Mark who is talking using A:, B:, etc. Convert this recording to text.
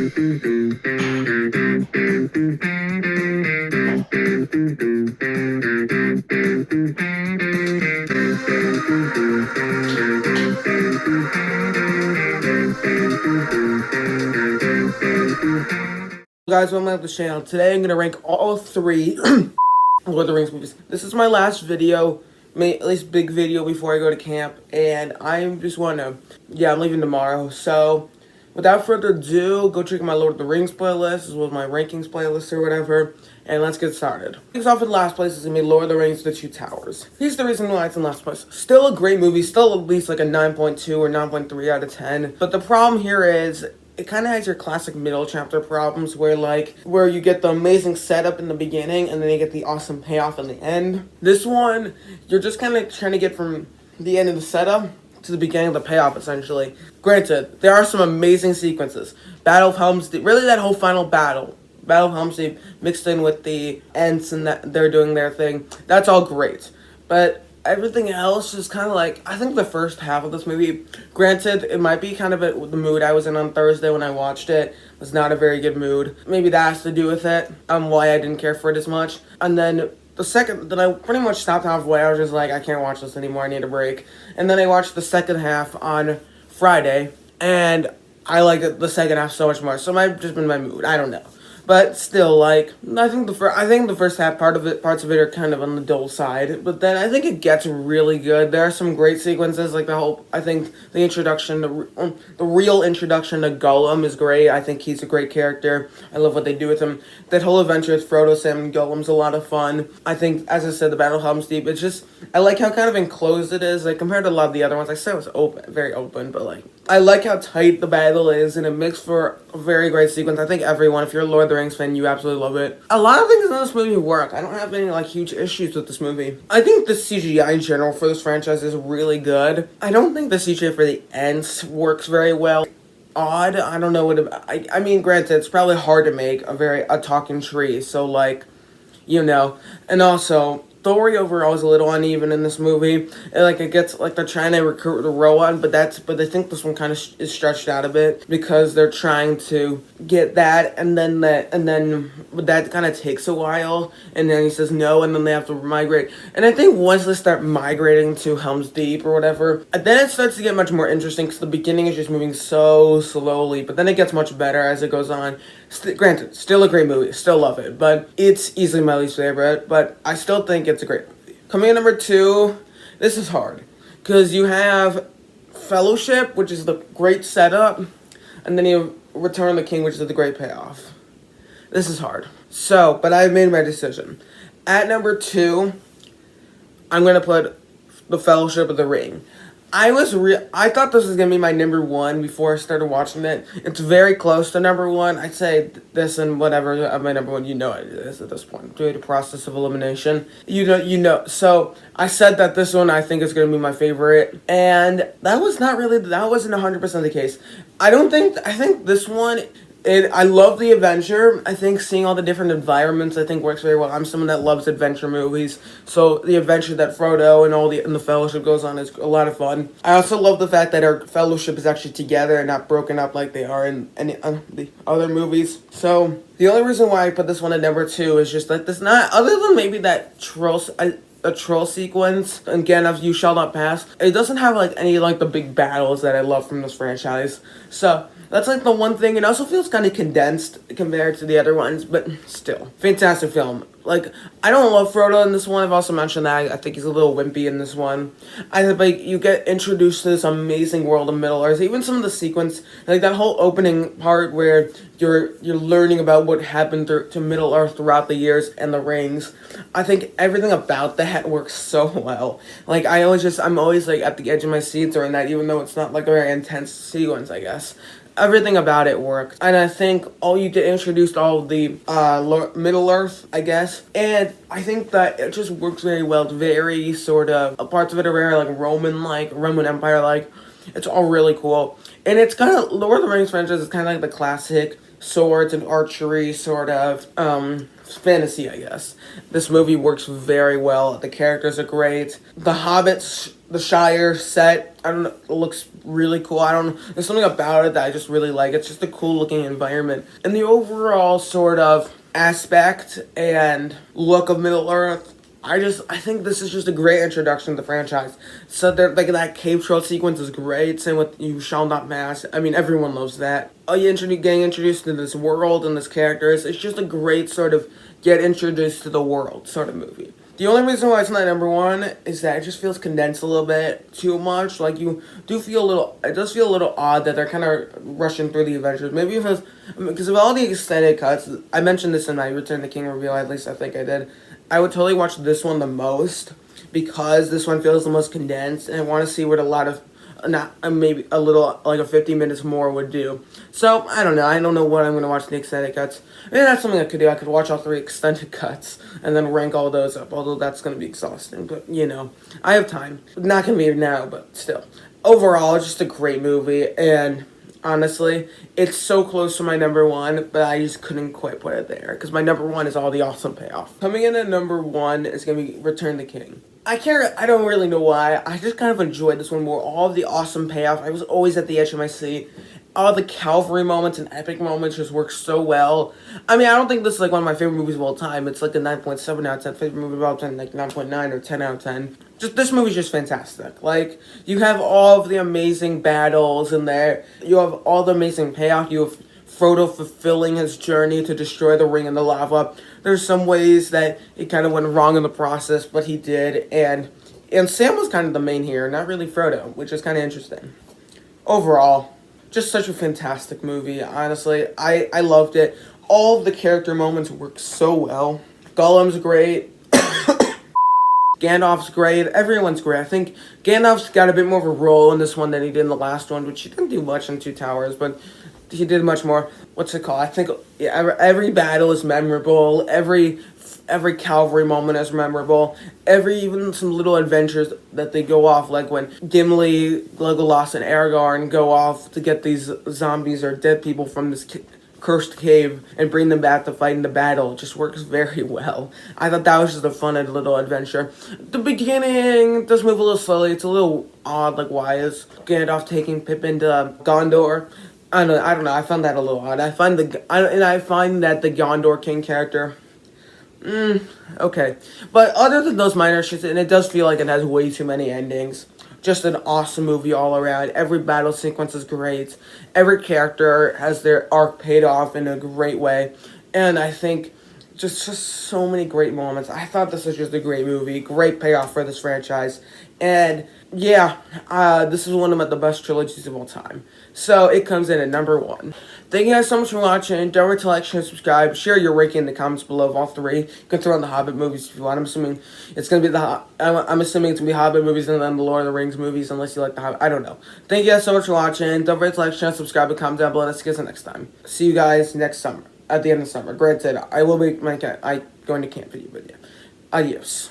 A: Guys, welcome back to the channel. Today I'm gonna rank all three Lord of the Rings movies. This is my last video, at least big video before I go to camp, and I just wanna, I'm leaving tomorrow. So, without further ado, go check out my Lord of the Rings playlist, as well as my rankings playlist or whatever, and let's get started. Things off in last place is gonna be Lord of the Rings: The Two Towers. Here's the reason why it's in last place. Still a great movie, still at least like a 9.2 or 9.3 out of 10. But the problem here is, it kind of has your classic middle chapter problems where you get the amazing setup in the beginning and then you get the awesome payoff in the end. This one, you're just kind of trying to get from the end of the setup to the beginning of the payoff, essentially. Granted, there are some amazing sequences. Battle of Helm's Deep, really that whole final battle of Helm's Deep mixed in with the Ents and that they're doing their thing. That's all great. But everything else is kind of like, I think the first half of this movie, granted, it might be kind of the mood I was in on Thursday when I watched it, was not a very good mood. Maybe that has to do with it, why I didn't care for it as much. And then then I pretty much stopped halfway. I was just like, I can't watch this anymore, I need a break. And then I watched the second half on Friday, and I liked the second half so much more. So it might have just been my mood, I don't know. But still, like, I think the first half parts of it are kind of on the dull side. But then I think it gets really good. There are some great sequences, like I think the introduction, the real introduction to Gollum is great. I think he's a great character. I love what they do with him. That whole adventure with Frodo, Sam, and Gollum's a lot of fun. I think, as I said, the Battle of Helm's Deep, it's just, I like how kind of enclosed it is. Like, compared to a lot of the other ones, I said it was open, very open, but like, I like how tight the battle is, and it makes for a very great sequence. I think everyone, if you're a Lord of the Rings fan, you absolutely love it. A lot of things in this movie work. I don't have any, like, huge issues with this movie. I think the CGI in general for this franchise is really good. I don't think the CGI for the Ents works very well. Odd, I don't know I mean, granted, it's probably hard to make a talking tree, so, like, you know, and also, story overall is a little uneven in this movie. It gets, like, they're trying to recruit the Rowan, but I think this one kind of is stretched out a bit because they're trying to get that, and then that kind of takes a while, and then he says no, and then they have to migrate. And I think once they start migrating to Helm's Deep or whatever, then it starts to get much more interesting because the beginning is just moving so slowly, but then it gets much better as it goes on. Granted, still a great movie, still love it, but it's easily my least favorite, but I still think it's a great movie. Coming in number 2, this is hard, because you have Fellowship, which is the great setup, and then you have Return of the King, which is the great payoff. This is hard. So, but I've made my decision. At number 2, I'm going to put The Fellowship of the Ring. I thought this was going to be my number 1 before I started watching it. It's very close to number 1. I'd say this and whatever of my number 1, you know it is at this point. Due to process of elimination. You know. So, I said that this one I think is going to be my favorite. And that wasn't 100% the case. I think this one, I love the adventure. I think seeing all the different environments, I think works very well. I'm someone that loves adventure movies, so the adventure that Frodo and the Fellowship goes on is a lot of fun. I also love the fact that our Fellowship is actually together and not broken up like they are in any the other movies. So the only reason why I put this one at number 2 is just that other than maybe that a troll sequence, again, of You Shall Not Pass, it doesn't have like any like the big battles that I love from this franchise. So that's like the one thing. It also feels kind of condensed compared to the other ones, but still, fantastic film. Like, I don't love Frodo in this one. I've also mentioned that. I think he's a little wimpy in this one. I think, like, you get introduced to this amazing world of Middle-earth. Even some of the sequence, like that whole opening part where you're learning about what happened to Middle-earth throughout the years and the rings. I think everything about that works so well. Like, I'm always, like, at the edge of my seat during that, even though it's not, like, a very intense sequence, I guess. Everything about it worked, and I think you get introduced all of the Middle-earth, I guess, and I think that it just works very well. It's very sort of, parts of it are very like Roman Empire-like. It's all really cool, and it's kind of, Lord of the Rings franchise is kind of like the classic swords and archery sort of fantasy, I guess. This movie works very well. The characters are great. The Hobbits, the Shire set, I don't know, it looks really cool. I don't know, there's something about it that I just really like. It's just a cool looking environment. And the overall sort of aspect and look of Middle Earth, I think this is just a great introduction to the franchise. So like that cave troll sequence is great. Same with You Shall Not Pass. I mean, everyone loves that. Getting introduced to this world and this characters. It's just a great sort of get introduced to the world sort of movie. The only reason why it's not number one is that it just feels condensed a little bit too much. Like you do feel a little, it does feel a little odd that they're kind of rushing through the adventures. Maybe because of all the extended cuts. I mentioned this in my Return to King review. At least I think I did. I would totally watch this one the most because this one feels the most condensed, and I want to see what a lot of, maybe a little, like a 50 minutes more would do. So, I don't know. I don't know what I'm going to watch the extended cuts. Maybe that's something I could do. I could watch all 3 extended cuts and then rank all those up, although that's going to be exhausting. But, I have time. Not going to be now, but still. Overall, it's just a great movie, and honestly, it's so close to my number one, but I just couldn't quite put it there because my number one is all the awesome payoff. Coming in at number one is going to be Return the King. I don't really know why. I just kind of enjoyed this one more. All of the awesome payoff. I was always at the edge of my seat. All the Calvary moments and epic moments just work so well. I mean, I don't think this is like one of my favorite movies of all time. It's like a 9.7 out of 10. Favorite movie of all time, like 9.9 or 10 out of 10. Just this movie's just fantastic. Like, you have all of the amazing battles in there. You have all the amazing payoff. You have Frodo fulfilling his journey to destroy the ring and the lava. There's some ways that it kind of went wrong in the process, but he did. And Sam was kind of the main here, not really Frodo, which is kind of interesting. Overall, just such a fantastic movie, honestly. I loved it. All of the character moments work so well. Gollum's great. Gandalf's great. Everyone's great. I think Gandalf's got a bit more of a role in this one than he did in the last one, which he didn't do much in Two Towers, but he did much more. What's it called? I think every battle is memorable. Every Calvary moment is memorable. Even some little adventures that they go off, like when Gimli, Legolas, and Aragorn go off to get these zombies or dead people from this cursed cave and bring them back to fight in the battle. It just works very well. I thought that was just a fun little adventure. The beginning does move a little slowly. It's a little odd, like why is Gandalf taking Pippin to Gondor? I don't know. I found that a little odd. I find that the Gondor King character, okay. But other than those minor shits, and it does feel like it has way too many endings. Just an awesome movie all around. Every battle sequence is great. Every character has their arc paid off in a great way. And I think just so many great moments. I thought this was just a great movie. Great payoff for this franchise. And yeah, this is one of the best trilogies of all time. So it comes in at number one. Thank you guys so much for watching. Don't forget to like, share, subscribe. Share your ranking in the comments below of all 3. You can throw in the Hobbit movies if you want. I'm assuming it's gonna be I'm assuming it's gonna be Hobbit movies and then the Lord of the Rings movies, unless you like the Hobbit. I don't know. Thank you guys so much for watching. Don't forget to like, share, subscribe, and comment down below. Let's get to next time. See you guys next summer. At the end of summer. Granted, I will be going to camp video, but yeah. Adios.